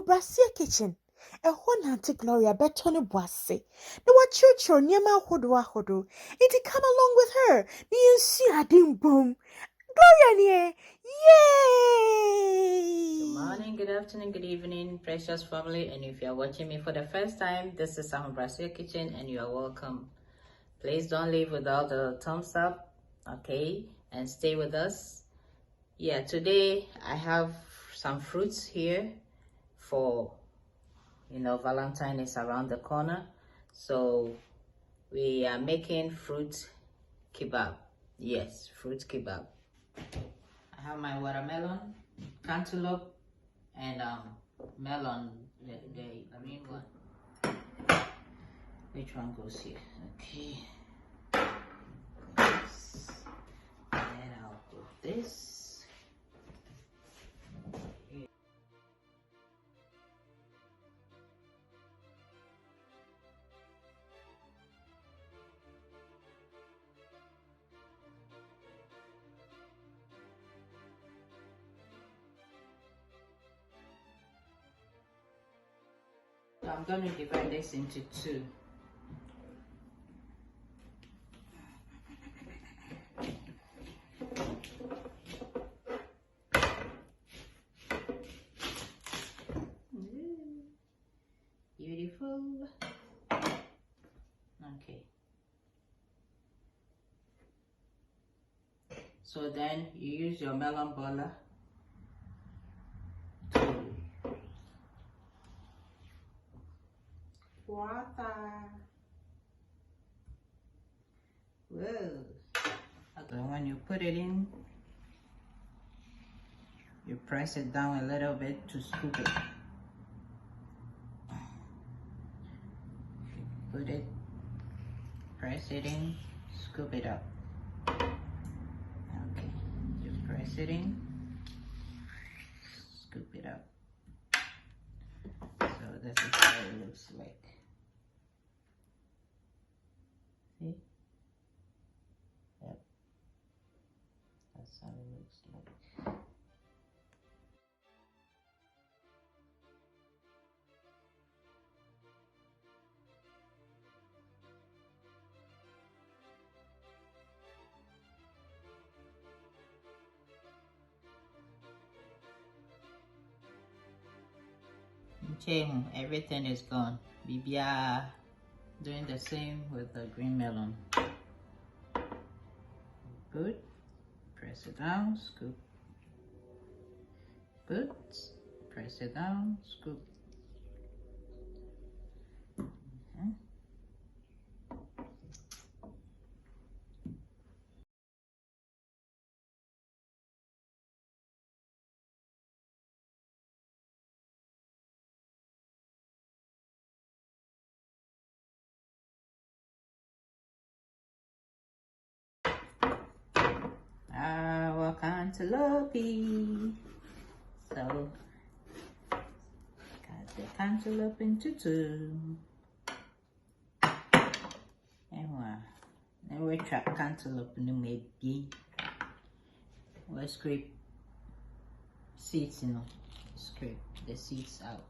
Brasia kitchen. A Auntie Gloria betone boise. No what church or near my hodo. It come along with her. You see a dim boom. Gloria, yay! Good morning, good afternoon, good evening, precious family. And if you are watching me for the first time, this is Brasia Kitchen and you are welcome. Please don't leave without a thumbs up, okay? And stay with us. Yeah, today I have some fruits here for, Valentine is around the corner. So we are making fruit kebab. Yes, fruit kebab. I have my watermelon, cantaloupe, and melon, the green one. Which one goes here? Okay. This. And I'll put this. So I'm going to divide this into two. Beautiful. Okay. So then you use your melon baller to water. Whoa. So when you put it in, you press it down a little bit to scoop it. Put it, press it in, scoop it up. Okay, just press it in, scoop it up. So this is how it looks like. See? Yep. That's how it looks like. Everything is gone. Bibia doing the same with the green melon. Good. Press it down, scoop. Good. Press it down, scoop. Our cantaloupe. So, cut the cantaloupe into two. And then we trap cantaloupe in the maybe. We'll scrape seeds, scrape the seeds out.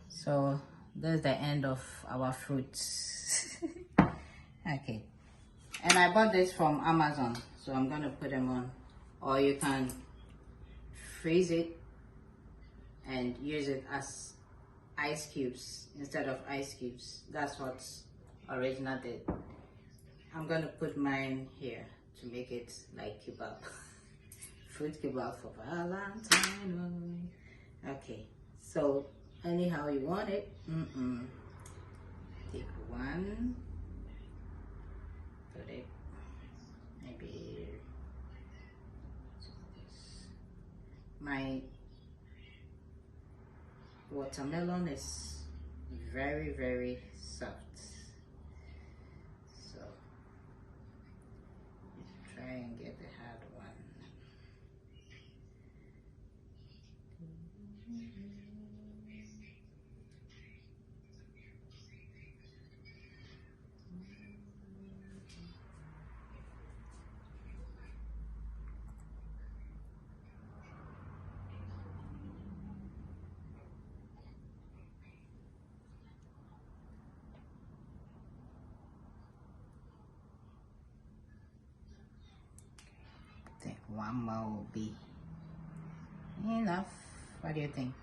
So that's the end of our fruits. Okay, And I bought this from Amazon, so I'm gonna put them on. Or you can freeze it and use it as ice cubes instead of ice cubes. That's what original did. I'm gonna put mine here to make it like kebab. Fruit kebab for Valentine. Okay, so anyhow you want it. Take one, put it maybe my watermelon is very, very soft, so try and get the hard one. I think one more will be enough. What do you think?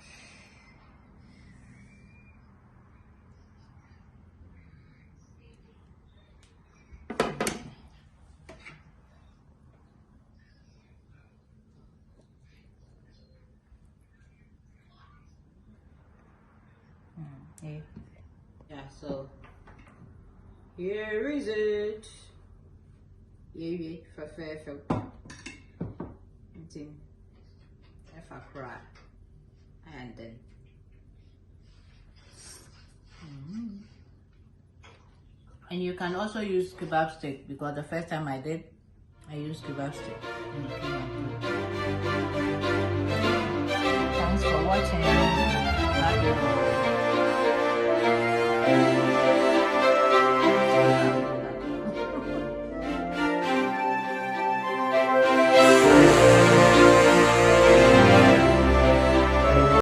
Okay. Yeah, so here is it. Yeah, for if I cry, and then and you can also use kebab stick, because the first time I did, I used kebab stick and it came out good. Thanks for watching. Love you.